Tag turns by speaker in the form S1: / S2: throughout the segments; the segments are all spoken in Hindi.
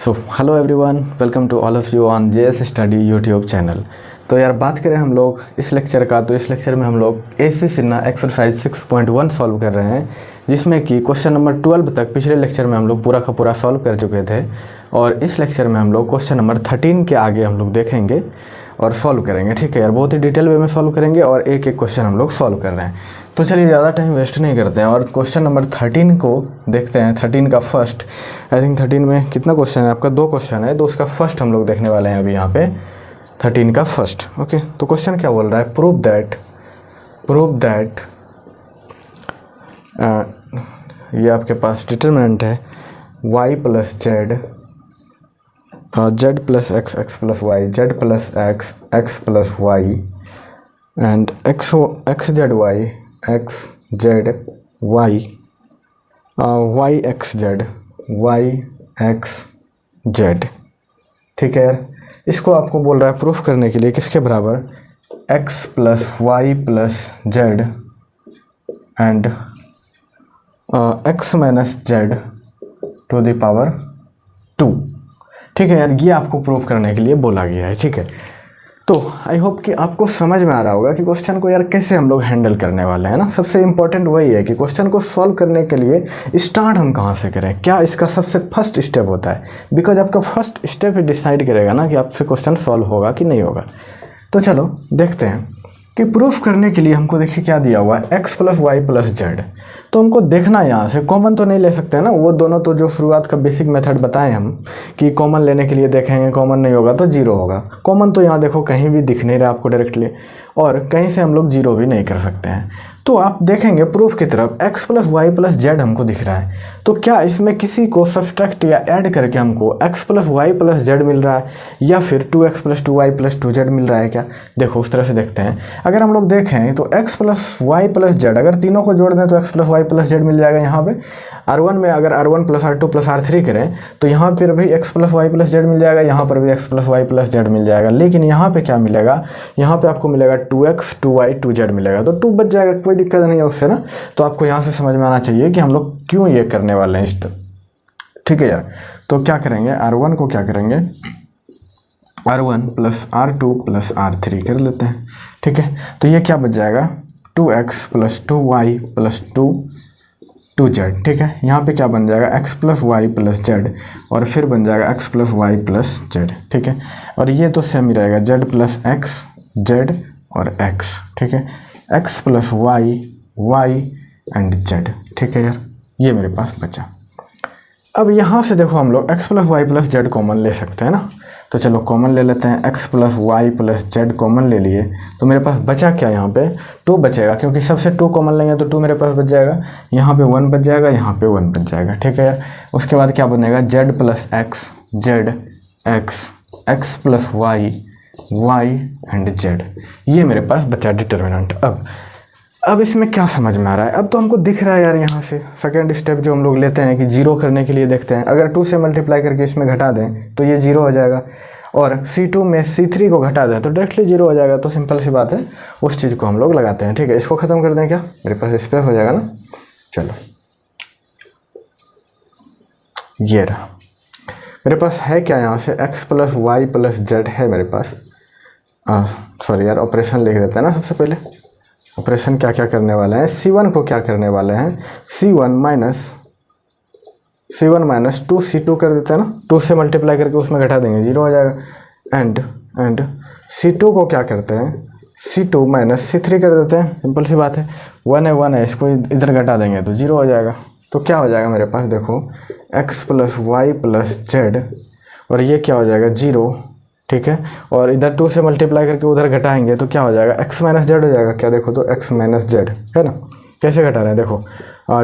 S1: So hello everyone, welcome to all of you on JS study YouTube channel. तो यार बात करें हम लोग इस लेक्चर का, तो इस लेक्चर में हम लोग एसी सिन्हा एक्सरसाइज 6.1 सॉल्व कर रहे हैं, जिसमें कि क्वेश्चन नंबर 12 तक पिछले लेक्चर में हम लोग पूरा का पूरा सॉल्व कर चुके थे। और इस लेक्चर में हम लोग क्वेश्चन नंबर 13 के आगे हम लोग देखेंगे और सॉल्व करेंगे। ठीक है यार, बहुत ही डिटेल वे में सॉल्व करेंगे और एक एक क्वेश्चन हम लोग सॉल्व कर रहे हैं। तो चलिए ज़्यादा टाइम वेस्ट नहीं करते हैं और क्वेश्चन नंबर 13 को देखते हैं। 13 का फर्स्ट, आई थिंक 13 में कितना क्वेश्चन है आपका, 2 क्वेश्चन है, तो उसका फर्स्ट हम लोग देखने वाले हैं अभी यहाँ पे 13 का फर्स्ट। ओके, तो क्वेश्चन क्या बोल रहा है, प्रूव दैट ये आपके पास डिटरमिनेंट है y plus z, z plus x, x plus y, z plus x, x plus y and x z y, x z y, y x z, y x z. ठीक है यार, इसको आपको बोल रहा है प्रूफ करने के लिए किसके बराबर, x plus y plus z and x minus z to the power 2। ठीक है यार, ये आपको प्रूफ करने के लिए बोला गया है। ठीक है, तो आई होप कि आपको समझ में आ रहा होगा कि क्वेश्चन को यार कैसे हम लोग हैंडल करने वाले हैं ना। सबसे इम्पोर्टेंट वही है कि क्वेश्चन को सॉल्व करने के लिए स्टार्ट हम कहाँ से करें, क्या इसका सबसे फर्स्ट स्टेप होता है, बिकॉज आपका फर्स्ट स्टेप ही डिसाइड करेगा ना कि आपसे क्वेश्चन सॉल्व होगा कि नहीं होगा। तो चलो देखते हैं कि प्रूफ करने के लिए हमको देखिए क्या दिया हुआ है, x plus y plus z. तो हमको देखना है यहाँ से, कॉमन तो नहीं ले सकते हैं ना, वो दोनों तो जो शुरुआत का बेसिक मेथड बताएं हम कि कॉमन लेने के लिए देखेंगे, कॉमन नहीं होगा तो जीरो होगा। कॉमन तो यहाँ देखो कहीं भी दिख नहीं रहा आपको डायरेक्टली, और कहीं से हम लोग जीरो भी नहीं कर सकते हैं। तो आप देखेंगे प्रूफ की तरफ x plus y plus z हमको दिख रहा है, तो क्या इसमें किसी को सब्सट्रैक्ट या ऐड करके हमको x plus y plus z मिल रहा है या फिर 2x plus 2y plus 2z मिल रहा है क्या। देखो उस तरह से देखते हैं। अगर हम लोग देखें तो x plus y plus z, अगर तीनों को जोड़ दें तो x plus y plus z मिल जाएगा यहाँ पे। R1 में अगर R1 plus R2 plus R3 करें तो यहाँ पर भी x plus y plus z मिल जाएगा, यहाँ पर भी x plus y plus z मिल जाएगा। लेकिन यहाँ पे क्या मिलेगा, यहाँ पे आपको मिलेगा 2x 2y 2z मिलेगा, तो 2 बच जाएगा, कोई दिक्कत नहीं है उससे ना। तो आपको यहाँ से समझ में आना चाहिए कि हम लोग क्यों ये करने वाले हैं स्टेप। ठीक है यार, तो क्या करेंगे, R1 को क्या करेंगे, R1 plus R2 plus R3 कर लेते हैं। ठीक है, तो ये क्या बच जाएगा, 2x plus 2y plus 2z। ठीक है, यहाँ पे क्या बन जाएगा, x plus y plus z, और फिर बन जाएगा x plus y plus z. ठीक है, और ये तो सेम ही रहेगा, z प्लस एक्स जेड और x। ठीक है, x plus y y and z. ठीक है यार, ये मेरे पास बचा। अब यहाँ से देखो हम लोग x plus y plus z common ले सकते हैं ना, तो चलो कॉमन ले लेते हैं। x plus y plus z common ले लिए, तो मेरे पास बचा क्या, यहाँ पे 2 बचेगा, क्योंकि सबसे 2 कॉमन लेंगे तो 2 मेरे पास बच जाएगा। यहाँ पे 1 बच जाएगा, यहाँ पे 1 बच जाएगा। ठीक है यार, उसके बाद क्या बनेगा, z plus x z x, x plus y y and z. ये मेरे पास बचा डिटर्मिनेंट। अब इसमें क्या समझ में आ रहा है, अब तो हमको दिख रहा है यार, यहाँ से सेकंड स्टेप जो हम लोग लेते हैं कि जीरो करने के लिए देखते हैं। अगर 2 से मल्टीप्लाई करके इसमें घटा दें तो ये जीरो हो जाएगा, और C2 में C3 को घटा दें तो डायरेक्टली जीरो हो जाएगा। तो सिंपल सी बात है, उस चीज़ को हम लोग लगाते हैं। ठीक है, इसको ख़त्म कर दें क्या, मेरे पास स्पेस हो जाएगा ना। चलो ये रहा मेरे पास है क्या, यहाँ से x plus y plus z है मेरे पास। सॉरी यार, ऑपरेशन लिख देते हैं ना सबसे पहले। ऑपरेशन क्या क्या करने वाले हैं, C1 को क्या करने वाले हैं, C1 माइनस 2C2 कर देते हैं ना, 2 से मल्टीप्लाई करके उसमें घटा देंगे, जीरो हो जाएगा। एंड C2 को क्या करते हैं, C2 माइनस C3 कर देते हैं, सिंपल सी बात है, 1 है, इसको इधर घटा देंगे तो जीरो हो जाएगा। तो क्या हो जाएगा मेरे पास, देखो x plus y plus z, और ये क्या हो जाएगा, जीरो। ठीक है, और इधर 2 से मल्टीप्लाई करके उधर घटाएंगे तो क्या हो जाएगा, x माइनस जेड हो जाएगा। क्या देखो तो x माइनस जेड है ना, कैसे घटा रहे हैं देखो,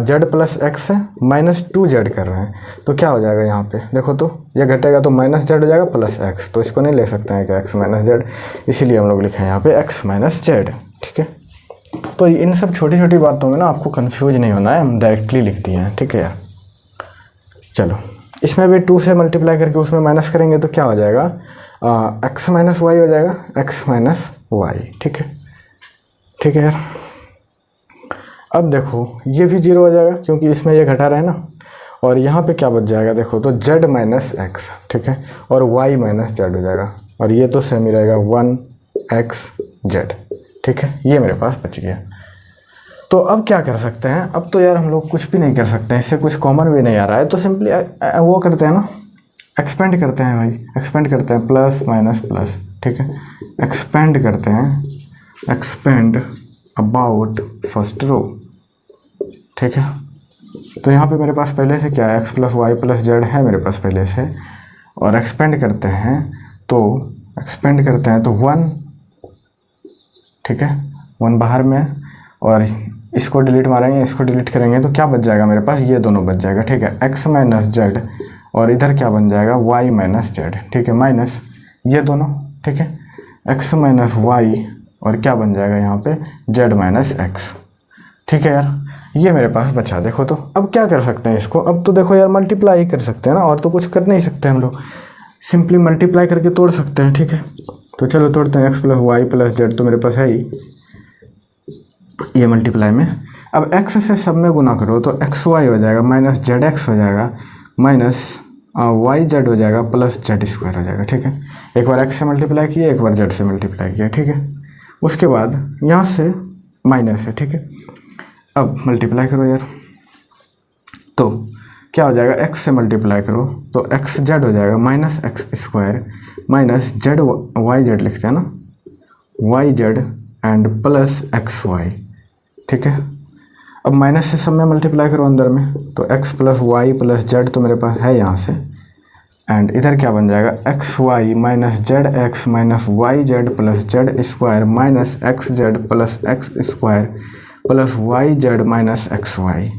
S1: z प्लस एक्स है, माइनस 2z कर रहे हैं, तो क्या हो जाएगा यहाँ पे देखो, तो ये घटेगा तो माइनस जेड हो जाएगा प्लस x, तो इसको नहीं ले सकते हैं क्या x माइनस जेड, इसीलिए हम लोग लिखे हैं यहाँ पे x माइनस जेड। ठीक है, तो इन सब छोटी छोटी बातों में ना आपको कन्फ्यूज नहीं होना है, हम डायरेक्टली लिख दिए हैं। ठीक है यार, चलो इसमें भी 2 से मल्टीप्लाई करके उसमें माइनस करेंगे तो क्या हो जाएगा, x माइनस वाई हो जाएगा, x माइनस वाई। ठीक है यार, अब देखो ये भी जीरो हो जाएगा क्योंकि इसमें ये घटा रहे हैं ना, और यहाँ पे क्या बच जाएगा देखो तो z माइनस एक्स, ठीक है, और y माइनस जेड हो जाएगा, और ये तो सेम ही रहेगा 1xz, ठीक है, ये मेरे पास बच गया। तो अब क्या कर सकते हैं, अब तो यार हम लोग कुछ भी नहीं कर सकते हैं, इससे कुछ कॉमन भी नहीं आ रहा है, तो सिंपली वो करते हैं ना, एक्सपेंड करते हैं भाई, एक्सपेंड करते हैं प्लस माइनस प्लस, ठीक है, एक्सपेंड करते हैं, एक्सपेंड अबाउट फर्स्ट रो, ठीक है। तो यहाँ पे मेरे पास पहले से क्या है, x plus y plus z है मेरे पास पहले से, और एक्सपेंड करते हैं तो एक्सपेंड करते हैं तो 1, ठीक है, 1 बाहर में, और इसको डिलीट मारेंगे, इसको डिलीट करेंगे तो क्या बच जाएगा मेरे पास, ये दोनों बच जाएगा, ठीक है, x माइनस जेड, और इधर क्या बन जाएगा y माइनस जेड, ठीक है, माइनस ये दोनों, ठीक है, x माइनस वाई, और क्या बन जाएगा यहाँ पे z माइनस एक्स, ठीक है यार, ये मेरे पास बचा। देखो तो अब क्या कर सकते हैं इसको, अब तो देखो यार मल्टीप्लाई ही कर सकते हैं ना, और तो कुछ कर नहीं सकते हम लोग, सिंपली मल्टीप्लाई करके तोड़ सकते हैं, ठीक है। तो चलो तोड़ते हैं, x plus y plus z तो मेरे पास है ही, ये मल्टीप्लाई में, अब x से सब में गुना करो तो एक्स वाई हो जाएगा माइनस जेड एक्स हो जाएगा माइनस वाई जेड हो जाएगा प्लस जेड स्क्वायर हो जाएगा, ठीक है। एक बार x से मल्टीप्लाई किया, एक बार z से मल्टीप्लाई किया, ठीक है, उसके बाद यहाँ से माइनस है, ठीक है। अब मल्टीप्लाई करो यार, तो क्या हो जाएगा, x से मल्टीप्लाई करो तो एक्स जेड हो जाएगा minus x square minus z y z लिखते हैं ना, y z and plus x y, ठीक है। अब माइनस से सब में मल्टीप्लाई करो अंदर में, तो x plus y plus z तो मेरे पास है यहाँ से, एंड इधर क्या बन जाएगा x y minus z x minus y z plus z square minus x z plus x square plus y z minus x y.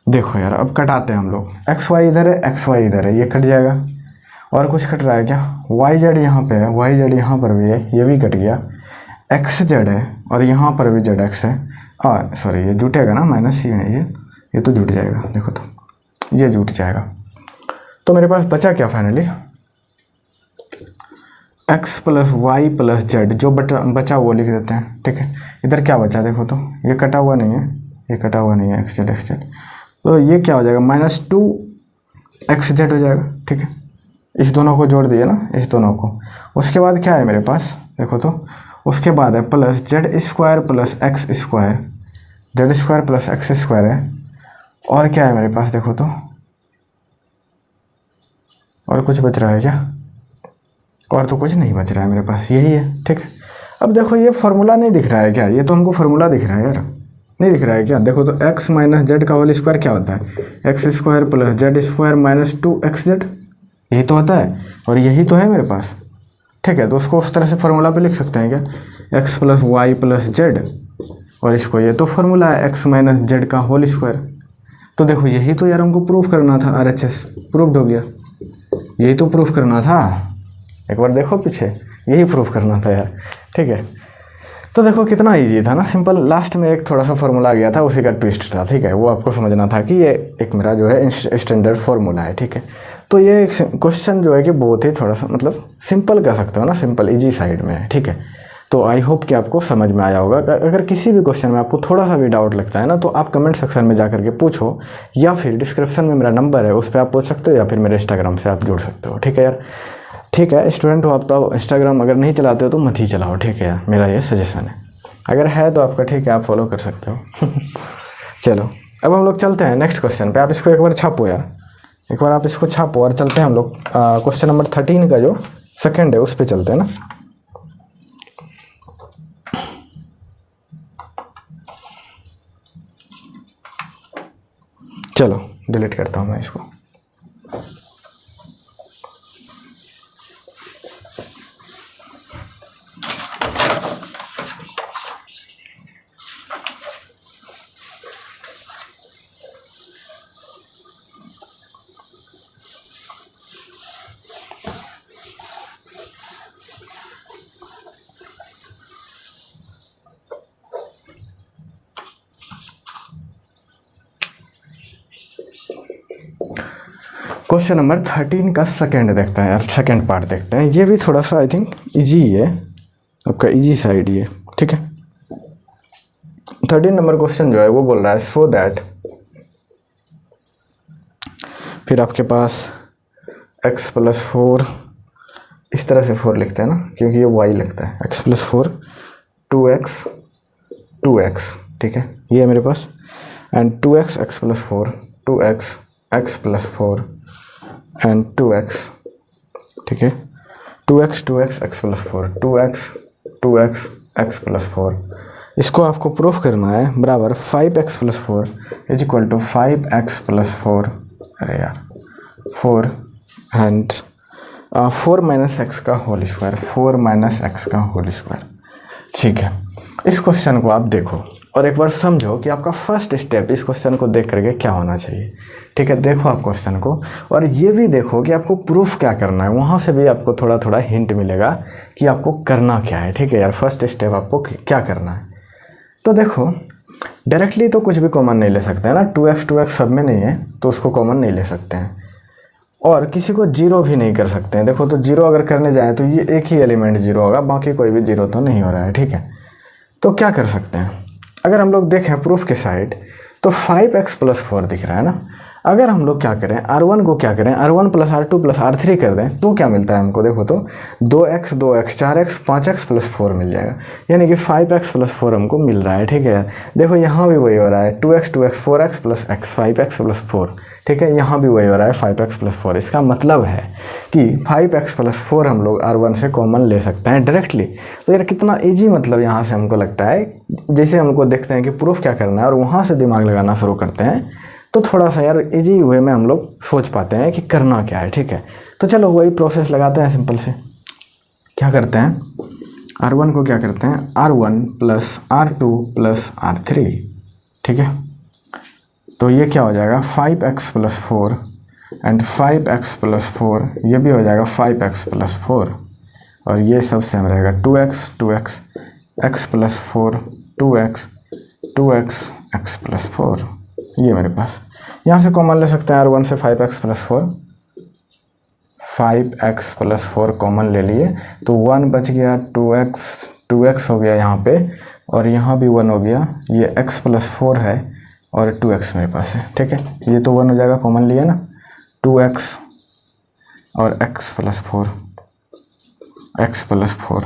S1: देखो यार अब कटाते हैं हम लोग, एक्स वाई इधर है, एक्स वाई इधर है, ये कट जाएगा, और कुछ कट रहा है क्या, वाई जेड यहाँ पे है, वाई जेड यहाँ पर भी है, ये भी कट गया, एक्स जेड है और यहाँ पर भी जेड एक्स है, और सॉरी ये जुटेगा ना, माइनस ही है ये तो जुट जाएगा, देखो तो ये जुट जाएगा। तो मेरे पास बचा क्या finally, x plus y plus z, जो बचा वो लिख देते हैं, ठीक है। इधर क्या बचा देखो तो, ये कटा हुआ नहीं है, ये कटा हुआ नहीं है, एक्स जेड, तो ये क्या हो जाएगा माइनस 2 एक्स जेड हो जाएगा, ठीक है। इस दोनों को जोड़ दिए ना, इस दोनों को, उसके बाद क्या है मेरे पास देखो तो, उसके बाद है plus z square plus x square, Z square plus x square है, और क्या है मेरे पास देखो तो, और कुछ बच रहा है क्या, और तो कुछ नहीं बच रहा है मेरे पास, यही है, ठीक है। अब देखो ये फार्मूला नहीं दिख रहा है क्या, ये तो हमको फार्मूला दिख रहा है यार, नहीं दिख रहा है क्या, देखो तो x माइनस जेड का होल स्क्वायर क्या होता है, x square plus z square minus 2xz, यही तो होता है, और यही तो है मेरे पास, ठीक है। तो उसको उस तरह से फार्मूला पे लिख सकते हैं क्या, x plus y plus z, और इसको ये तो फार्मूला है x माइनस जेड का होल स्क्वायर। तो देखो यही तो यार हमको प्रूफ करना था, RHS प्रूफ हो गया, यही तो प्रूफ करना था, एक बार देखो पीछे, यही प्रूफ करना था यार, ठीक है। तो देखो कितना इजी था ना, सिंपल, लास्ट में एक थोड़ा सा फार्मूला आ गया था, उसी का ट्विस्ट था, ठीक है, वो आपको समझना था कि ये एक मेरा जो है स्टैंडर्ड फार्मूला है, ठीक है। तो ये क्वेश्चन जो है कि बहुत ही थोड़ा सा मतलब सिंपल कह सकते हो ना, सिंपल इजी साइड में है, ठीक है। तो आई होप कि आपको समझ में आया होगा। अगर किसी भी क्वेश्चन में आपको थोड़ा सा भी डाउट लगता है ना, तो आप कमेंट सेक्शन में जा करके पूछो, या फिर डिस्क्रिप्शन में मेरा नंबर है उस पर आप पूछ सकते हो, या फिर मेरे इंस्टाग्राम से आप जुड़ सकते हो, ठीक है यार। ठीक है, स्टूडेंट हो आप तो इंस्टाग्राम अगर नहीं चलाते हो तो मत ही चलाओ, ठीक है यार, मेरा ये सजेशन है। अगर है तो आपका ठीक है, आप फॉलो कर सकते हो। चलो अब हम लोग चलते हैं नेक्स्ट क्वेश्चन पे, आप इसको एक बार छापो यार, एक बार आप इसको छापो और चलते हैं हम लोग क्वेश्चन नंबर 13 का जो सेकंड है उस पर चलते हैं ना। चलो डिलीट करता हूँ मैं इसको। क्वेश्चन नंबर 13 का सेकंड देखते हैं यार, सेकंड पार्ट देखते हैं। ये भी थोड़ा सा आई थिंक इजी है, आपका इजी साइड ये, ठीक है। 13 नंबर क्वेश्चन जो है वो बोल रहा है, सो दैट फिर आपके पास x प्लस 4, इस तरह से 4 लिखते हैं ना क्योंकि ये y लगता है, x प्लस 4 2x, ठीक है, ये है मेरे पास, and 2x x plus 4 2x x plus 4 and 2x, ठीक है, 2x x plus 4 2x x plus 4। इसको आपको प्रूफ करना है बराबर 5x plus 4 is equal to 5x plus 4, अरे यार 4 एंड 4 माइनस एक्स का होल स्क्वायर, 4 माइनस एक्स का होल स्क्वायर, ठीक है। इस क्वेश्चन को आप देखो और एक बार समझो कि आपका फर्स्ट स्टेप इस क्वेश्चन को देख करके क्या होना चाहिए, ठीक है। देखो आप क्वेश्चन को और ये भी देखो कि आपको प्रूफ क्या करना है, वहाँ से भी आपको थोड़ा थोड़ा हिंट मिलेगा कि आपको करना क्या है, ठीक है यार। फर्स्ट स्टेप आपको क्या करना है, तो देखो डायरेक्टली तो कुछ भी कॉमन नहीं ले सकते हैं ना, 2x सब में नहीं है तो उसको कॉमन नहीं ले सकते हैं, और किसी को जीरो भी नहीं कर सकते हैं। देखो तो जीरो अगर करने जाए तो ये एक ही एलिमेंट जीरो होगा, बाकी कोई भी जीरो तो नहीं हो रहा है, ठीक है। तो क्या कर सकते हैं, अगर हम लोग देखें प्रूफ के साइड तो 5x प्लस 4 दिख रहा है ना, अगर हम लोग क्या करें R1 को क्या करें R1 plus R2 plus R3 कर दें तो क्या मिलता है हमको, देखो तो 2x 4x 5x प्लस 4 मिल जाएगा, यानी कि 5x प्लस 4 हमको मिल रहा है, ठीक है। देखो यहाँ भी वही हो रहा है 2x 4x plus x 5x plus 4, ठीक है, यहाँ भी वही हो रहा है 5x प्लस 4। इसका मतलब है कि 5x प्लस 4 हम लोग R1 से कॉमन ले सकते हैं डायरेक्टली। तो यार कितना ईजी, मतलब यहाँ से हमको लगता है जैसे हमको देखते हैं कि प्रूफ क्या करना है और वहाँ से दिमाग लगाना शुरू करते हैं तो थोड़ा सा यार इजी वे में हम लोग सोच पाते हैं कि करना क्या है, ठीक है। तो चलो वही प्रोसेस लगाते हैं सिंपल से। क्या करते हैं, R1 को क्या करते हैं R1 plus R2 plus R3, ठीक है। तो ये क्या हो जाएगा 5x plus 4 and 5x plus 4, ये भी हो जाएगा 5x प्लस 4 और ये सब सेम रहेगा 2x x plus 4 2x x plus 4, ये मेरे पास। यहाँ से कॉमन ले सकते हैं R1 से 5x plus 4, 5x plus 4 common ले लिए तो 1 बच गया, 2x हो गया यहाँ पे और यहाँ भी 1 हो गया, ये x प्लस 4 है और 2x मेरे पास है, ठीक है। ये तो 1 हो जाएगा, कॉमन लिया ना, 2x और x प्लस 4।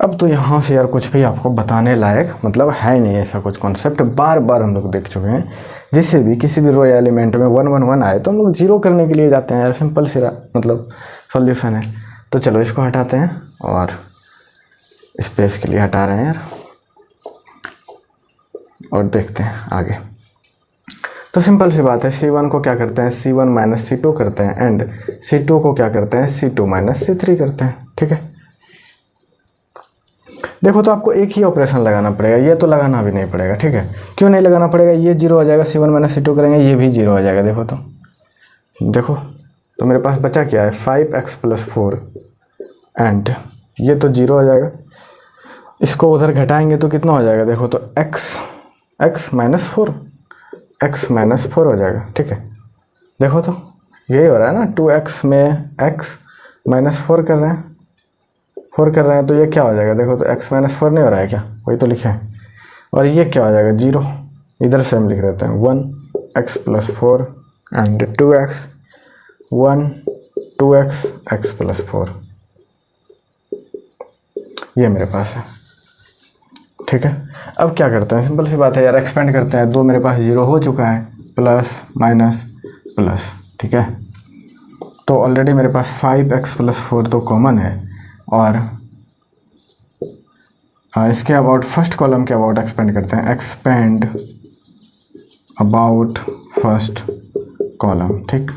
S1: अब तो यहाँ से यार कुछ भी आपको बताने लायक मतलब है नहीं, ऐसा कुछ कॉन्सेप्ट बार बार हम लोग देख चुके हैं। जैसे भी किसी भी रो एलिमेंट में 1 1 1 आए तो हम लोग जीरो करने के लिए जाते हैं यार, सिंपल सी मतलब सॉल्यूशन है। तो चलो इसको हटाते हैं और स्पेस के लिए हटा रहे हैं यार और देखते हैं आगे। तो सिंपल सी बात है, C1 को क्या करते हैं C1 माइनस C2 करते हैं एंड C2 को क्या करते हैं C2 माइनस C3 करते हैं, ठीक है। देखो तो आपको एक ही ऑपरेशन लगाना पड़ेगा, ये तो लगाना भी नहीं पड़ेगा, ठीक है। क्यों नहीं लगाना पड़ेगा, ये जीरो हो जाएगा, C1 माइनस C2 करेंगे ये भी जीरो हो जाएगा। देखो तो मेरे पास बचा क्या है 5x प्लस 4 एंड ये तो जीरो हो जाएगा, इसको उधर घटाएंगे तो कितना हो जाएगा, देखो तो x माइनस 4 हो जाएगा, ठीक है। देखो तो यही हो रहा है ना, 2x में x माइनस 4 कर रहे हैं तो ये क्या हो जाएगा, देखो तो x माइनस 4 नहीं हो रहा है क्या, वही तो लिखे हैं। और ये क्या हो जाएगा जीरो, इधर से हम लिख देते हैं 1x plus 4 and 2x x plus 4, ये मेरे पास है, ठीक है। अब क्या करते हैं, सिंपल सी बात है यार, एक्सपेंड करते हैं। 2 मेरे पास जीरो हो चुका है, प्लस माइनस प्लस, ठीक है। तो ऑलरेडी मेरे पास 5x प्लस 4 तो कॉमन है और इसके अबाउट फर्स्ट कॉलम के अबाउट एक्सपेंड करते हैं, एक्सपेंड अबाउट फर्स्ट कॉलम, ठीक।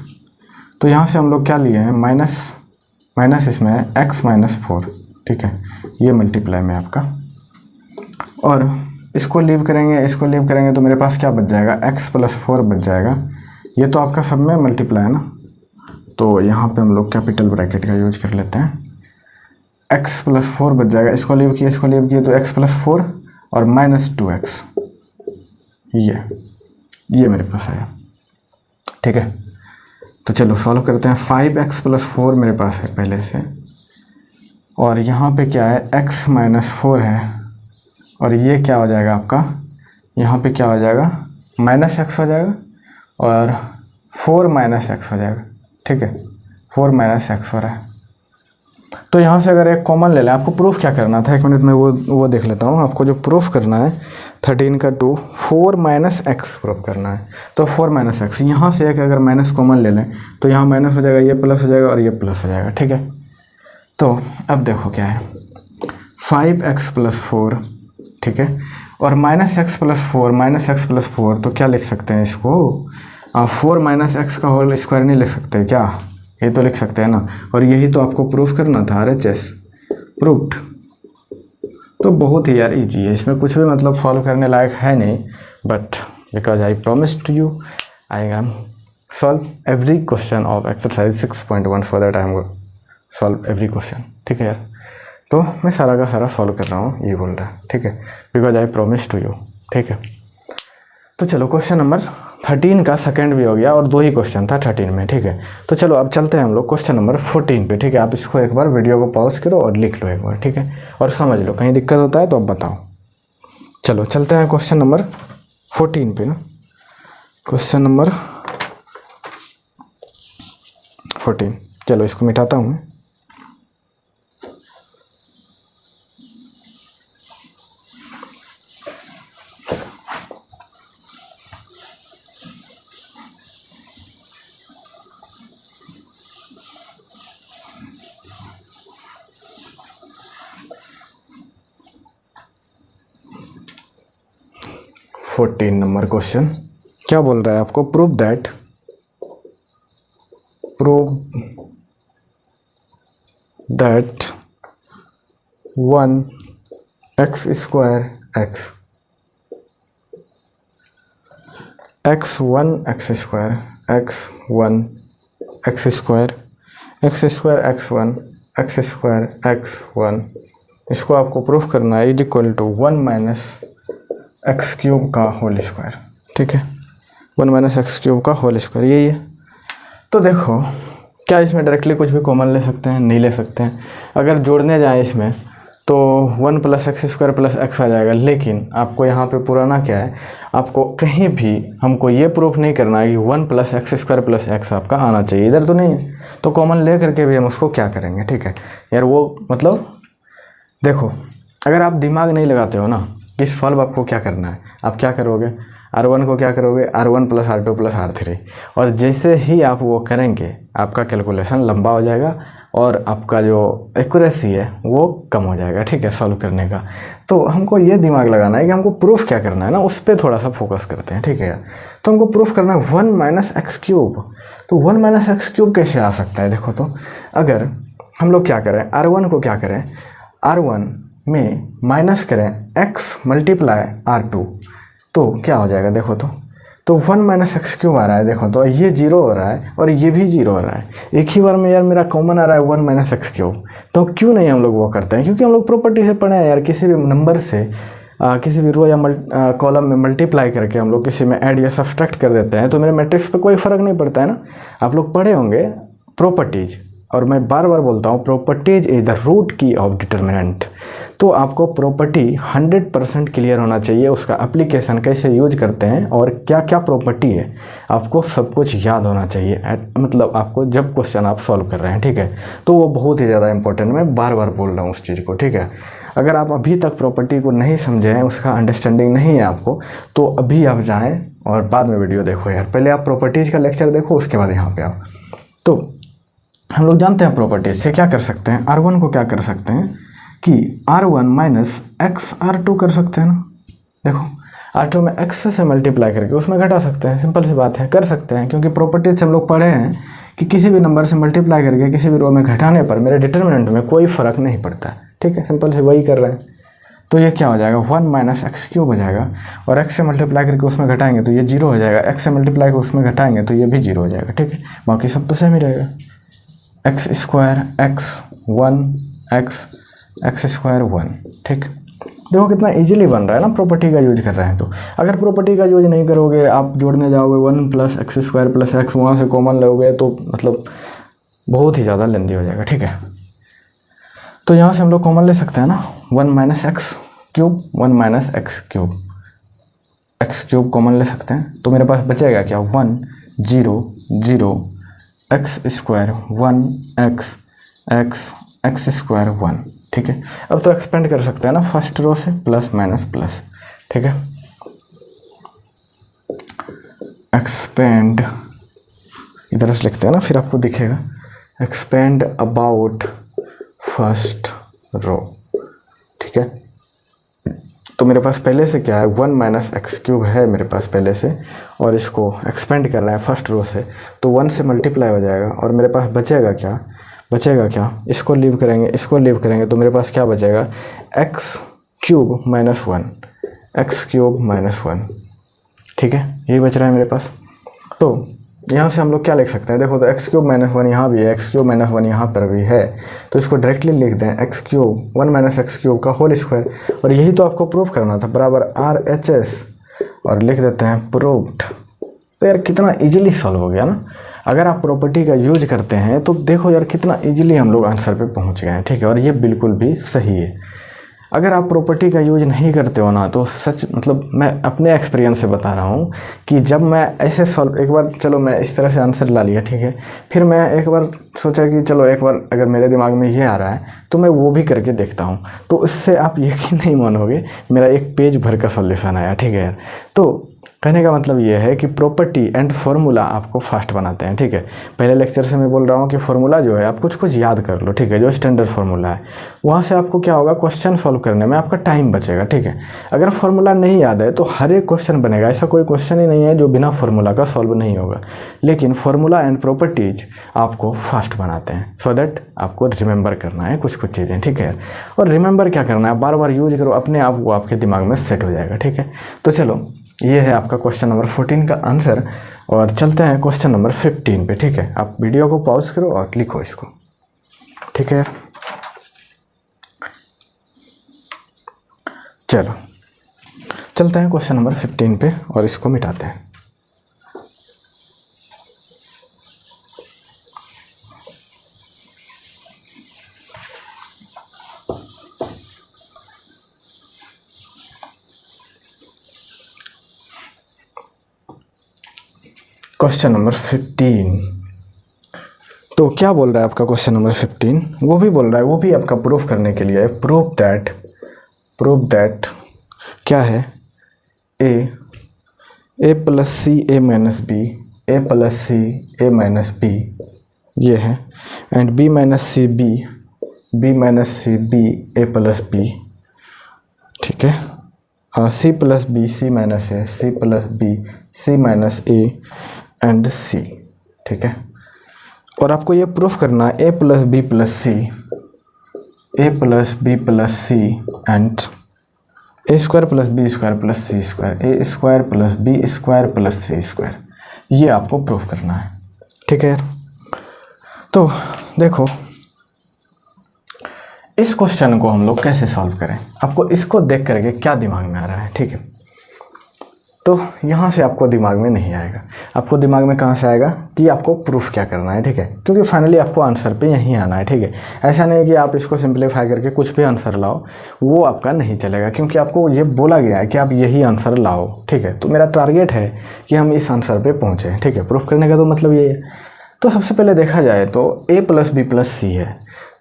S1: तो यहाँ से हम लोग क्या लिए हैं माइनस इसमें है x माइनस 4, ठीक है, ये मल्टीप्लाई में आपका, और इसको लीव करेंगे तो मेरे पास क्या बच जाएगा x प्लस 4 बच जाएगा। ये तो आपका सब में मल्टीप्लाई है ना, तो यहाँ पे हम लोग कैपिटल ब्रैकेट का यूज कर लेते हैं, x प्लस 4 बच जाएगा, इसको लीव किए तो x प्लस 4 और माइनस 2x, ये मेरे पास आया, ठीक है। तो चलो सॉल्व करते हैं। 5x प्लस 4 मेरे पास है पहले से, और यहाँ पे क्या है x माइनस 4 है, और ये क्या हो जाएगा आपका, यहाँ पे क्या हो जाएगा माइनस x हो जाएगा और 4 माइनस एक्स हो जाएगा, ठीक है, 4 माइनस एक्स हो रहा है। तो यहाँ से अगर एक कॉमन ले लें, आपको प्रूफ क्या करना था, 1 मिनट में वो देख लेता हूँ। आपको जो प्रूफ करना है 13 का 2 4 माइनस एक्स प्रूफ करना है। तो 4 माइनस एक्स, यहाँ से एक अगर माइनस कॉमन ले लें तो यहाँ माइनस हो जाएगा, ये प्लस हो जाएगा और ये प्लस हो जाएगा, ठीक है। तो अब देखो क्या है, 5x प्लस 4, ठीक है, और minus x plus 4, minus x plus 4, तो क्या लिख सकते हैं इसको, 4 माइनस एक्स का होल स्क्वायर नहीं लिख सकते क्या, ये तो लिख सकते हैं ना। और यही तो आपको प्रूफ करना था, RHS प्रूफ्ड। तो बहुत ही यार इजी है, इसमें कुछ भी मतलब सॉल्व करने लायक है नहीं, but because I promise to you I am solve every question of exercise 6.1 for that I am solve every question, ठीक है यार। तो मैं सारा का सारा सॉल्व कर रहा हूँ, ये बोल रहा है, ठीक है, because I promise to you, ठीक है। तो चलो क्वेश्चन नंबर 13 का सेकंड भी हो गया और 2 ही क्वेश्चन था 13 में, ठीक है। तो चलो अब चलते हैं हम लोग क्वेश्चन नंबर 14 पे, ठीक है। आप इसको एक बार वीडियो को पॉज करो और लिख लो एक बार, ठीक है, और समझ लो, कहीं दिक्कत होता है तो अब बताओ। चलो चलते हैं क्वेश्चन नंबर 14 पे ना, क्वेश्चन नंबर 14। चलो इसको मिटाता हूँ मैं। फोर्टीन नंबर क्वेश्चन क्या बोल रहा है आपको, prove that 1x square x1 x square x1 x square x1 x square x1, इसको आपको प्रूफ करना है, is equal to 1 minus x cube का होल स्क्वायर, ठीक है, 1 माइनस एक्स क्यूब का होल स्क्वायर, यही है। तो देखो क्या इसमें डायरेक्टली कुछ भी कॉमन ले सकते हैं, नहीं ले सकते हैं। अगर जोड़ने जाएँ इसमें तो 1 plus x square plus x आ जाएगा, लेकिन आपको यहाँ पे पुराना क्या है, आपको कहीं भी हमको ये प्रूफ नहीं करना है कि 1 plus x square plus x आपका आना चाहिए, इधर तो नहीं है। तो कॉमन ले करके भी हम उसको क्या करेंगे, ठीक है यार। वो मतलब देखो, अगर आप दिमाग नहीं लगाते हो ना, इस सॉल्व आपको क्या करना है, आप क्या करोगे, R1 को क्या करोगे, R1 plus R2 plus R3, और जैसे ही आप वो करेंगे आपका कैलकुलेशन लंबा हो जाएगा और आपका जो एक्यूरेसी है वो कम हो जाएगा, ठीक है, सॉल्व करने का। तो हमको ये दिमाग लगाना है कि हमको प्रूफ क्या करना है ना, उस पर थोड़ा सा फोकस करते हैं, ठीक है। तो हमको प्रूफ करना है 1 माइनस एक्स क्यूब। तो 1 माइनस एक्स क्यूब कैसे आ सकता है, देखो तो अगर हम लोग क्या करें, R1 को क्या करें, R1 में माइनस करें x मल्टीप्लाई R2, तो क्या हो जाएगा, देखो तो 1 माइनस एक्स क्यूब आ रहा है, देखो तो ये 0 हो रहा है और ये भी 0 हो रहा है, एक ही बार में यार मेरा कॉमन आ रहा है 1 माइनस एक्स क्यूब। तो क्यों नहीं हम लोग वो करते हैं, क्योंकि हम लोग प्रॉपर्टी से पढ़े हैं यार, किसी भी नंबर से किसी भी रो या कॉलम में मल्टीप्लाई करके हम लोग किसी में ऐड या सब्सट्रैक्ट कर देते हैं, तो मेरे मैट्रिक्स पे कोई फ़र्क नहीं पड़ता है ना। आप लोग पढ़े होंगे प्रॉपर्टीज, और मैं बार बार बोलता हूँ प्रॉपर्टीज इज द रूट की ऑफ डिटर्मिनेंट। तो आपको प्रॉपर्टी 100% क्लियर होना चाहिए, उसका एप्लीकेशन कैसे यूज करते हैं और क्या क्या प्रॉपर्टी है, आपको सब कुछ याद होना चाहिए। मतलब आपको जब क्वेश्चन आप सॉल्व कर रहे हैं, ठीक है, तो वो बहुत ही ज़्यादा इंपॉर्टेंट, मैं बार बार बोल रहा हूँ उस चीज़ को, ठीक है। अगर आप अभी तक प्रॉपर्टी को नहीं समझे हैं, उसका अंडरस्टैंडिंग नहीं है आपको, तो अभी आप जाएँ और बाद में वीडियो देखो यार, पहले आप प्रॉपर्टीज़ का लेक्चर देखो, उसके बाद यहाँ पर आओ। तो हम लोग जानते हैं प्रॉपर्टीज से क्या कर सकते हैं, R1 को क्या कर सकते हैं कि R1 माइनस एक्स R2 कर सकते हैं ना। देखो R2 में x से मल्टीप्लाई करके उसमें घटा सकते हैं, सिंपल सी बात है, कर सकते हैं, क्योंकि प्रॉपर्टीज से हम लोग पढ़े हैं कि किसी भी नंबर से मल्टीप्लाई करके किसी भी रो में घटाने पर मेरे डिटर्मिनेंट में कोई फ़र्क नहीं पड़ता है, ठीक है, सिंपल से वही कर रहे हैं। तो ये क्या हो जाएगा, 1 माइनस एक्स क्यूब हो जाएगा, और x से मल्टीप्लाई करके उसमें घटाएंगे तो ये 0 हो जाएगा, x से मल्टीप्लाई करके उसमें घटाएंगे तो ये भी 0 हो जाएगा, ठीक है, बाकी सब तो सेम ही रहेगा। एक्स स्क्वायर एक्स स्क्वायर 1, ठीक। देखो कितना इजीली बन रहा है ना, प्रॉपर्टी का यूज कर रहे हैं। तो अगर प्रॉपर्टी का यूज नहीं करोगे, आप जोड़ने जाओगे 1 plus x square plus x, वहाँ से कॉमन लोगे तो मतलब बहुत ही ज़्यादा लेंदी हो जाएगा, ठीक है। तो यहाँ से हम लोग कॉमन ले सकते हैं ना, 1 minus x cube 1 minus x cube common ले सकते हैं, तो मेरे पास बचेगा क्या, 1 0 0 x square 1 x x x square 1। ठीक है, अब तो एक्सपेंड कर सकते हैं ना फर्स्ट रो से, प्लस माइनस प्लस। ठीक है, एक्सपेंड इधर से लिखते हैं ना, फिर आपको दिखेगा एक्सपेंड अबाउट फर्स्ट रो। ठीक है, तो मेरे पास पहले से क्या है 1 माइनस एक्स क्यूब है मेरे पास पहले से, और इसको एक्सपेंड करना है फर्स्ट रो से, तो 1 से मल्टीप्लाई हो जाएगा और मेरे पास बचेगा क्या, इसको लीव करेंगे तो मेरे पास क्या बचेगा, एक्स क्यूब माइनस 1। ठीक है, यही बच रहा है मेरे पास। तो यहाँ से हम लोग क्या लिख सकते हैं, देखो तो एक्स क्यूब माइनस 1 यहाँ भी है, एक्स क्यूब माइनस 1 यहाँ पर भी है, तो इसको डायरेक्टली लिख दें x cube 1 minus x cube का होल स्क्वायर, और यही तो आपको प्रूफ करना था, बराबर RHS, और लिख देते हैं प्रूव्ड। तो यार कितना इजीली सॉल्व हो गया ना। अगर आप प्रॉपर्टी का यूज करते हैं तो देखो यार कितना इजीली हम लोग आंसर पे पहुंच गए हैं। ठीक है, और ये बिल्कुल भी सही है। अगर आप प्रॉपर्टी का यूज नहीं करते हो ना, तो सच मतलब मैं अपने एक्सपीरियंस से बता रहा हूँ कि जब मैं ऐसे सॉल्व, एक बार चलो मैं इस तरह से आंसर ला लिया, ठीक है, फिर मैं एक बार सोचा कि चलो एक बार अगर मेरे दिमाग में ये आ रहा है तो मैं वो भी करके देखता हूँ, तो इससे आप यकीन नहीं मानोगे मेरा एक पेज भर का सॉल्यूशन आया। ठीक है यार, तो कहने का मतलब ये है कि प्रॉपर्टी एंड फार्मूला आपको फास्ट बनाते हैं। ठीक है, पहले लेक्चर से मैं बोल रहा हूँ कि फार्मूला जो है आप कुछ याद कर लो। ठीक है, जो स्टैंडर्ड फार्मूला है वहाँ से आपको क्या होगा, क्वेश्चन सॉल्व करने में आपका टाइम बचेगा। ठीक है, अगर फार्मूला नहीं याद है तो हर एक क्वेश्चन बनेगा, ऐसा कोई क्वेश्चन ही नहीं है जो बिना फार्मूला का सॉल्व नहीं होगा। लेकिन फार्मूला एंड प्रॉपर्टीज आपको फास्ट बनाते हैं, सो दैट आपको रिमेंबर करना है कुछ चीज़ें। ठीक है, और रिमेंबर क्या करना है, बार बार यूज करो, अपने आप वो आपके दिमाग में सेट हो जाएगा। ठीक है, तो चलो ये है आपका क्वेश्चन नंबर 14 का आंसर, और चलते हैं क्वेश्चन नंबर 15 पे। ठीक है, आप वीडियो को पॉज करो और लिखो इसको। ठीक है, चलो चलते हैं क्वेश्चन नंबर 15 पे और इसको मिटाते हैं। क्वेश्चन नंबर 15, तो क्या बोल रहा है आपका क्वेश्चन नंबर 15, वो भी बोल रहा है, वो भी आपका प्रूफ करने के लिए है। प्रूफ दैट क्या है, A plus C A minus B, A plus C A minus B ये है, and B minus C B A plus B. ठीक है, C plus B C minus A, C plus B C minus A and C. ठीक है, और आपको ये प्रूफ करना है A plus B plus C and A square plus B square plus C square, A square plus B square plus C square, ये आपको प्रूफ करना है। ठीक है, तो देखो इस क्वेश्चन को हम लोग कैसे सॉल्व करें, आपको इसको देख करके क्या दिमाग में आ रहा है। ठीक है, तो यहाँ से आपको दिमाग में नहीं आएगा, आपको दिमाग में कहाँ से आएगा कि आपको प्रूफ क्या करना है। ठीक है, क्योंकि फाइनली आपको आंसर पे यहीं आना है। ठीक है, ऐसा नहीं कि आप इसको सिंप्लीफाई करके कुछ भी आंसर लाओ, वो आपका नहीं चलेगा, क्योंकि आपको ये बोला गया है कि आप यही आंसर लाओ। ठीक है, तो मेरा टारगेट है कि हम इस आंसर पे पहुँचे। ठीक है, प्रूफ करने का तो मतलब ये है। तो सबसे पहले देखा जाए तो ए प्लस बी प्लस सी है,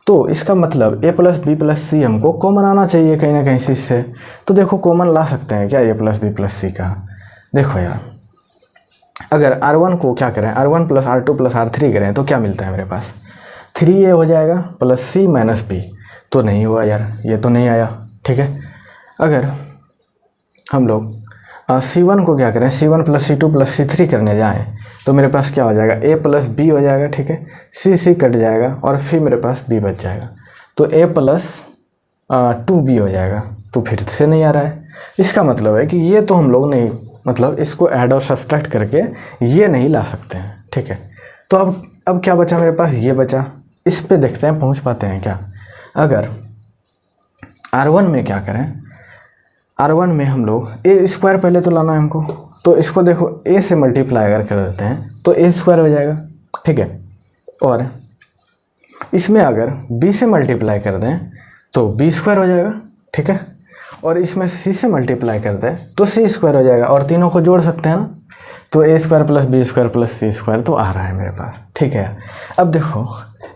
S1: तो इसका मतलब ए प्लस बी प्लस सी हमको कॉमन आना चाहिए कहीं ना कहीं से इससे। तो देखो कॉमन ला सकते हैं क्या ए प्लस बी प्लस सी का। देखो यार, अगर R1 को क्या करें, R1 plus R2 plus R3 करें तो क्या मिलता है मेरे पास, 3A हो जाएगा प्लस C माइनस B। तो नहीं हुआ यार, ये तो नहीं आया। ठीक है, अगर हम लोग C1 को क्या करें, C1 plus C2 plus C3 करने जाएँ तो मेरे पास क्या हो जाएगा, A प्लस B हो जाएगा। ठीक है, C कट जाएगा और फिर मेरे पास B बच जाएगा, तो A प्लस 2B हो जाएगा। तो फिर से नहीं आ रहा है, इसका मतलब है कि ये तो हम लोग नहीं, मतलब इसको ऐड और सब्सट्रैक्ट करके ये नहीं ला सकते हैं। ठीक है, तो अब क्या बचा मेरे पास, ये बचा। इस पे देखते हैं पहुंच पाते हैं क्या। अगर R1 में क्या करें, R1 में हम लोग ए स्क्वायर पहले तो लाना है हमको, तो इसको देखो ए से मल्टीप्लाई अगर कर देते हैं तो ए स्क्वायर हो जाएगा। ठीक है, और इसमें अगर बी से मल्टीप्लाई कर दें तो बी स्क्वायर हो जाएगा। ठीक है, और इसमें सी से मल्टीप्लाई कर दें तो सी स्क्वायर हो जाएगा, और तीनों को जोड़ सकते हैं ना, तो A square plus B square plus C square तो आ रहा है मेरे पास, ठीक है। अब देखो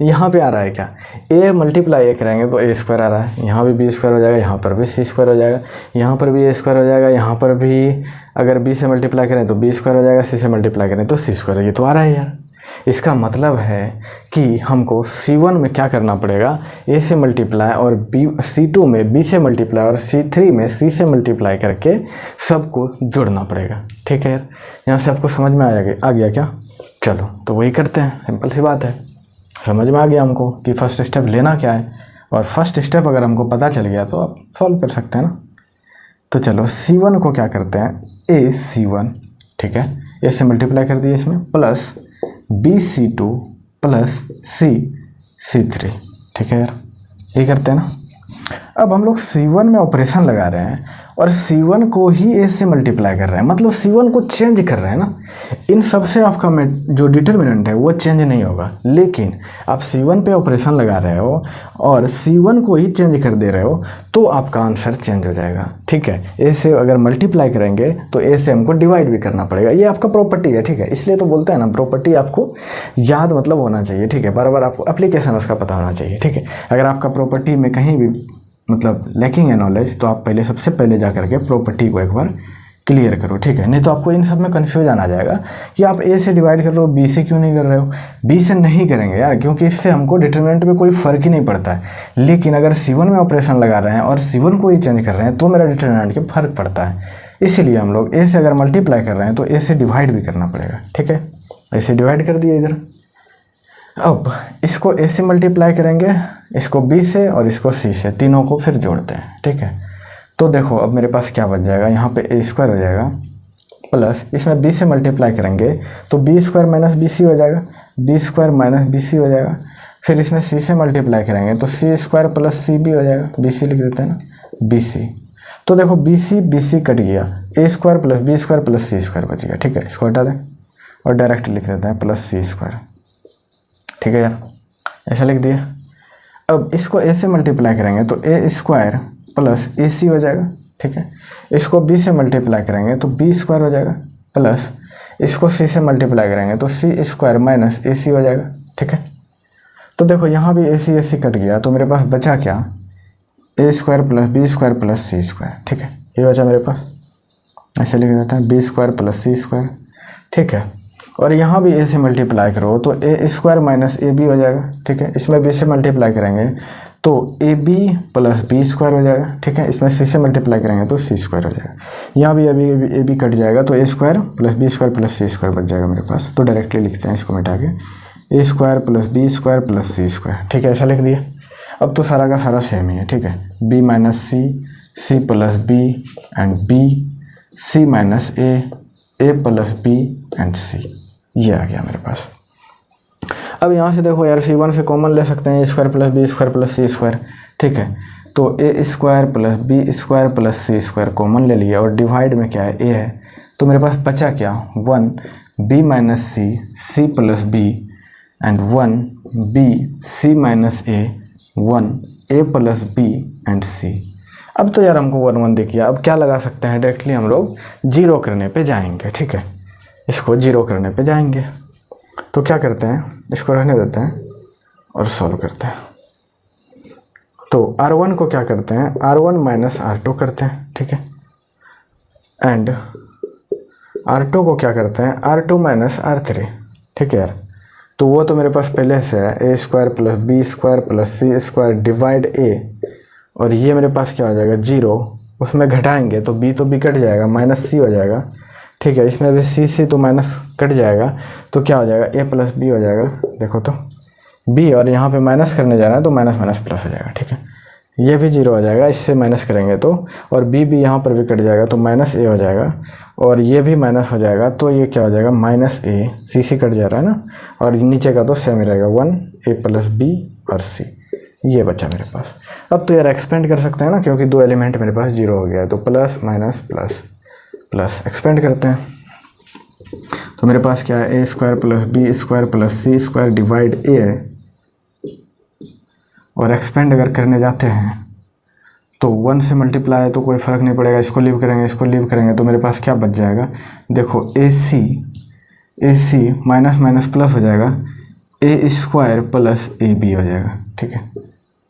S1: यहाँ पे आ रहा है क्या, ए मल्टीप्लाई ए करेंगे तो ए स्क्वायर आ रहा है, यहाँ भी बी स्क्वायर हो जाएगा, यहाँ पर भी सी स्क्वायर हो जाएगा, यहाँ पर भी ए स्क्वायर हो जाएगा, यहाँ पर भी अगर बी से मल्टीप्लाई करें तो बी स्क्वायर हो जाएगा, सी से मल्टीप्लाई करें तो सी स्क्वायर, ये तो आ रहा है यार। इसका मतलब है कि हमको C1 में क्या करना पड़ेगा, ए से मल्टीप्लाई और C2 में बी से मल्टीप्लाई और C3 में सी से मल्टीप्लाई करके सबको जोड़ना पड़ेगा, ठीक है यार। यहाँ से आपको समझ में आ गया क्या? चलो तो वही करते हैं, सिंपल सी बात है, समझ में आ गया हमको कि फर्स्ट स्टेप लेना क्या है, और फर्स्ट स्टेप अगर हमको पता चल गया तो आप सॉल्व कर सकते हैं ना। तो चलो C1 को क्या करते हैं, ए C1, ठीक है, ए से मल्टीप्लाई कर दिए इसमें, प्लस बी C2 प्लस सी C3, ठीक है यार, ये करते हैं ना। अब हम लोग C1 में ऑपरेशन लगा रहे हैं और C1 को ही ए से मल्टीप्लाई कर रहे हैं, मतलब C1 को चेंज कर रहे हैं ना। इन सब से आपका जो डिटर्मिनेंट है वो चेंज नहीं होगा, लेकिन आप C1 पे ऑपरेशन लगा रहे हो और C1 को ही चेंज कर दे रहे हो तो आपका आंसर चेंज हो जाएगा, ठीक है। ए से अगर मल्टीप्लाई करेंगे तो ए से हमको डिवाइड भी करना पड़ेगा, ये आपका प्रॉपर्टी है, ठीक है। इसलिए तो बोलते हैं ना, प्रॉपर्टी आपको याद मतलब होना चाहिए, ठीक है, बार बार आपको एप्लीकेशन उसका पता होना चाहिए, ठीक है। अगर आपका प्रॉपर्टी में कहीं भी मतलब लैकिंग है नॉलेज तो आप पहले सबसे पहले जा करके प्रॉपर्टी को एक बार क्लियर करो, ठीक है। नहीं तो आपको इन सब में कन्फ्यूजन आ जाएगा कि आप ए से डिवाइड कर रहे हो, बी से क्यों नहीं कर रहे हो। बी से नहीं करेंगे यार, क्योंकि इससे हमको डिटरमिनेंट में कोई फ़र्क ही नहीं पड़ता है, लेकिन अगर C1 में ऑपरेशन लगा रहे हैं और C1 को ही चेंज कर रहे हैं तो मेरा डिटरमिनेंट के फ़र्क पड़ता है। इसीलिए हम लोग ए से अगर मल्टीप्लाई कर रहे हैं तो ए से डिवाइड भी करना पड़ेगा, ठीक है। ए से डिवाइड कर दिया इधर। अब इसको ए से मल्टीप्लाई करेंगे, इसको बी से और इसको सी से, तीनों को फिर जोड़ते हैं, ठीक है। तो देखो अब मेरे पास क्या बच जाएगा, यहाँ पे ए स्क्वायर हो जाएगा, प्लस इसमें बी से मल्टीप्लाई करेंगे तो b square minus b c हो जाएगा, b square minus b c हो जाएगा। फिर इसमें सी से मल्टीप्लाई करेंगे तो c square plus c b हो जाएगा, बी सी लिख देते हैं ना, बी सी। तो देखो बी सी कट गया, A square plus B square plus C square बच गया, ठीक है। इसको हटा दें और डायरेक्ट लिख देते हैं प्लस सी स्क्वायर, ठीक है यार, ऐसा लिख दिया। अब इसको ए से मल्टीप्लाई करेंगे तो ए स्क्वायर प्लस ए सी हो जाएगा, ठीक है। इसको बी से मल्टीप्लाई करेंगे तो बी स्क्वायर हो जाएगा, प्लस इसको सी से मल्टीप्लाई करेंगे तो सी स्क्वायर माइनस ए सी हो जाएगा, ठीक है। तो देखो यहाँ भी ए सी कट गया तो मेरे पास बचा क्या, A square plus B square plus C square, ठीक है, ये बचा मेरे पास। ऐसे लिख देते हैं B square plus C square, ठीक है। और यहाँ भी ए से मल्टीप्लाई करो तो A square minus A B हो जाएगा, ठीक है। इसमें बी से मल्टीप्लाई करेंगे तो a b plus B square हो जाएगा, ठीक है। इसमें सी से मल्टीप्लाई करेंगे तो सी स्क्वायर हो जाएगा। यहाँ भी अभी ए बी कट जाएगा तो A square plus B square plus C square बच जाएगा मेरे पास। तो डायरेक्टली लिखते हैं इसको मिटा के, A square plus B square plus C square, ठीक है, ऐसा लिख दिया। अब तो सारा का सारा सेम ही है, ठीक है। B minus C, C plus B and B, C minus A plus B and C, ये आ गया मेरे पास। अब यहाँ से देखो यार C1 से कॉमन ले सकते हैं, A square plus B square plus C square, ठीक है। तो A square plus B square plus C square common ले लिया और डिवाइड में क्या है, ए है, तो मेरे पास बचा क्या, 1 B minus C, C plus B and 1 B C minus A, 1 A plus B and C. अब तो यार हमको 1 1 दिख गया। अब क्या लगा सकते हैं, डायरेक्टली हम लोग जीरो करने पे जाएंगे, ठीक है। इसको जीरो करने पे जाएंगे तो क्या करते हैं, इसको रहने देते हैं और सॉल्व करते हैं। तो R1 को क्या करते हैं, R1 माइनस R2 करते हैं, ठीक है। एंड R2 को क्या करते हैं, R2 माइनस R3, ठीक है यार। तो वो तो मेरे पास पहले से है, A square plus B square plus C square divide A, और ये मेरे पास क्या हो जाएगा, जीरो। उसमें घटाएंगे तो बी तो बी कट जाएगा, माइनस सी हो जाएगा, ठीक है। इसमें भी सी तो माइनस कट जाएगा तो क्या हो जाएगा, ए प्लस बी हो जाएगा। देखो तो बी और यहाँ पे माइनस करने जा रहा है तो माइनस माइनस प्लस हो जाएगा, ठीक है। ये भी जीरो हो जाएगा, इससे माइनस करेंगे तो, और बी यहाँ पर भी कट जाएगा तो माइनस ए हो जाएगा, और ये भी माइनस हो जाएगा तो ये क्या हो जाएगा, माइनस ए, सी कट जा रहा है ना, और नीचे का तो सेम ही रहेगा, 1 ए प्लस बी और सी, ये बचा मेरे पास। अब तो यार एक्सपेंड कर सकते हैं ना, क्योंकि दो एलिमेंट मेरे पास जीरो हो गया है, तो plus minus plus plus expand करते हैं। तो मेरे पास क्या है, A square plus B square plus C square divide A है, और एक्सपेंड अगर करने जाते हैं तो 1 से मल्टीप्लाई है तो कोई फ़र्क नहीं पड़ेगा, इसको लीव करेंगे, इसको लीव करेंगे, तो मेरे पास क्या बच जाएगा, देखो ए सी माइनस माइनस प्लस हो जाएगा, ए स्क्वायर प्लस ए बी हो जाएगा। ठीक है,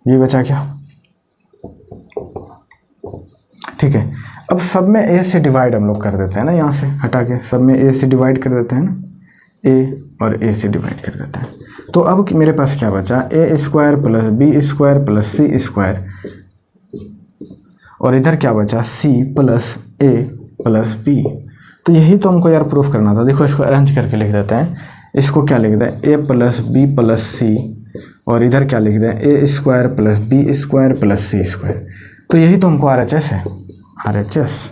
S1: ये बचा क्या, ठीक है। अब सब में ए से डिवाइड हम लोग कर देते हैं ना, यहाँ से हटा के सब में ए से डिवाइड कर देते हैं ना, ए और ए से डिवाइड कर देते हैं। तो अब मेरे पास क्या बचा, A square plus B square plus C square, और इधर क्या बचा, C plus A plus B. तो यही तो हमको यार प्रूफ करना था। देखो इसको अरेंज करके लिख देते हैं, इसको क्या लिख दें, A plus B plus C, और इधर क्या लिख दें, A square plus B square plus C square. तो यही तो हमको RHS है, RHS,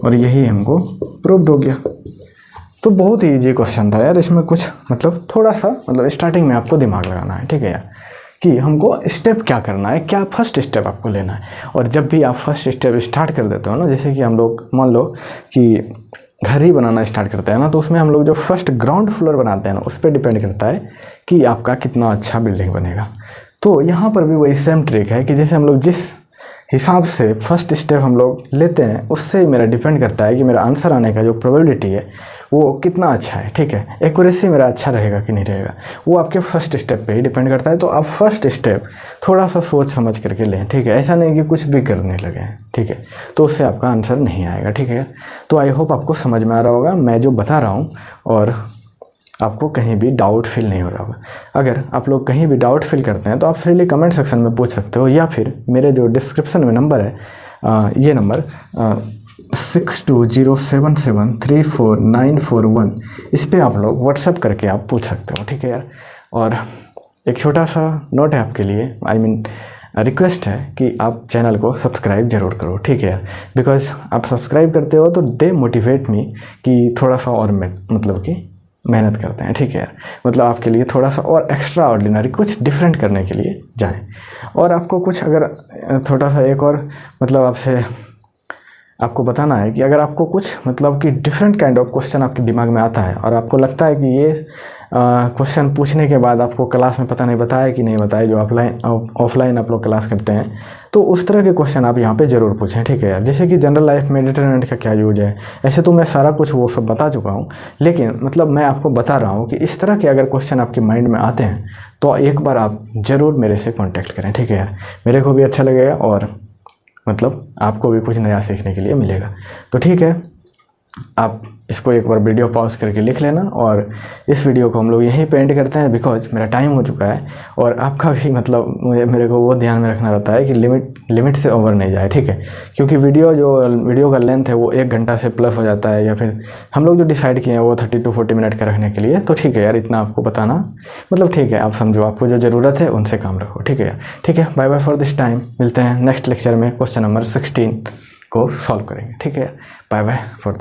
S1: और यही हमको प्रूव्ड हो गया। तो बहुत ही ईजी क्वेश्चन था यार, इसमें कुछ मतलब थोड़ा सा मतलब स्टार्टिंग में आपको दिमाग लगाना है, ठीक है यार, कि हमको स्टेप क्या करना है, क्या फर्स्ट स्टेप आपको लेना है। और जब भी आप फर्स्ट स्टेप स्टार्ट कर देते हो ना, जैसे कि हम लोग मान लो कि घर ही बनाना स्टार्ट करते हैं ना, तो उसमें हम लोग जो फर्स्ट ग्राउंड फ्लोर बनाते हैं ना, उस पर डिपेंड करता है कि आपका कितना अच्छा बिल्डिंग बनेगा। तो यहाँ पर भी वही सेम ट्रिक है कि जैसे हम लोग जिस हिसाब से फर्स्ट स्टेप हम लोग लेते हैं, उससे मेरा डिपेंड करता है कि मेरा आंसर आने का जो प्रोबेबिलिटी है वो कितना अच्छा है। ठीक है, एक्यूरेसी मेरा अच्छा रहेगा कि नहीं रहेगा, वो आपके फर्स्ट स्टेप पे ही डिपेंड करता है। तो आप फर्स्ट स्टेप थोड़ा सा सोच समझ करके लें, ठीक है, ऐसा नहीं कि कुछ भी करने लगे, ठीक है, तो उससे आपका आंसर नहीं आएगा। ठीक है, तो आई होप आपको समझ में आ रहा होगा मैं जो बता रहा हूँ, और आपको कहीं भी डाउट फील नहीं हो रहा होगा। अगर आप लोग कहीं भी डाउट फील करते हैं तो आप फ्रीली कमेंट सेक्शन में पूछ सकते हो, या फिर मेरे जो डिस्क्रिप्शन में नंबर है, ये नंबर 6207734941, इस पर आप लोग व्हाट्सअप करके आप पूछ सकते हो। ठीक है यार, और एक छोटा सा नोट है आपके लिए, रिक्वेस्ट है कि आप चैनल को सब्सक्राइब ज़रूर करो। ठीक है यार, बिकॉज आप सब्सक्राइब करते हो तो दे मोटिवेट मी कि थोड़ा सा और मतलब कि मेहनत करते हैं। ठीक है यार, मतलब आपके लिए थोड़ा सा और एक्स्ट्रा ऑर्डिनरी कुछ डिफरेंट करने के लिए जाएं। और आपको कुछ अगर थोड़ा सा एक और मतलब आपको बताना है कि अगर आपको कुछ मतलब कि डिफरेंट काइंड ऑफ क्वेश्चन आपके दिमाग में आता है और आपको लगता है कि ये क्वेश्चन पूछने के बाद आपको क्लास में पता नहीं बताया कि नहीं बताया, जो ऑफलाइन आप लोग क्लास करते हैं, तो उस तरह के क्वेश्चन आप यहाँ पे ज़रूर पूछें। ठीक है यार, जैसे कि जनरल लाइफ में डिटरमिनेंट का क्या यूज है, ऐसे तो मैं सारा कुछ वो सब बता चुका हूँ, लेकिन मतलब मैं आपको बता रहा हूँ कि इस तरह के अगर क्वेश्चन आपके माइंड में आते हैं तो एक बार आप ज़रूर मेरे से कॉन्टेक्ट करें। ठीक है यार, मेरे को भी अच्छा लगेगा और मतलब आपको भी कुछ नया सीखने के लिए मिलेगा। तो ठीक है, आप इसको एक बार वीडियो पॉज करके लिख लेना, और इस वीडियो को हम लोग यहीं पे एंड करते हैं, बिकॉज मेरा टाइम हो चुका है और आपका भी मतलब मेरे को वो ध्यान में रखना रहता है कि लिमिट से ओवर नहीं जाए। ठीक है, क्योंकि वीडियो का लेंथ है वो 1 घंटा से प्लस हो जाता है, या फिर हम लोग जो डिसाइड किए हैं वो 30 to 40 मिनट का रखने के लिए। तो ठीक है यार, इतना आपको बताना मतलब ठीक है, आप समझो, आपको जो ज़रूरत है उनसे काम रखो। ठीक है यार, ठीक है, bye bye for this time. मिलते हैं नेक्स्ट लेक्चर में, क्वेश्चन नंबर 16 को सॉल्व करेंगे। ठीक है, बाय बाय फॉर दिस।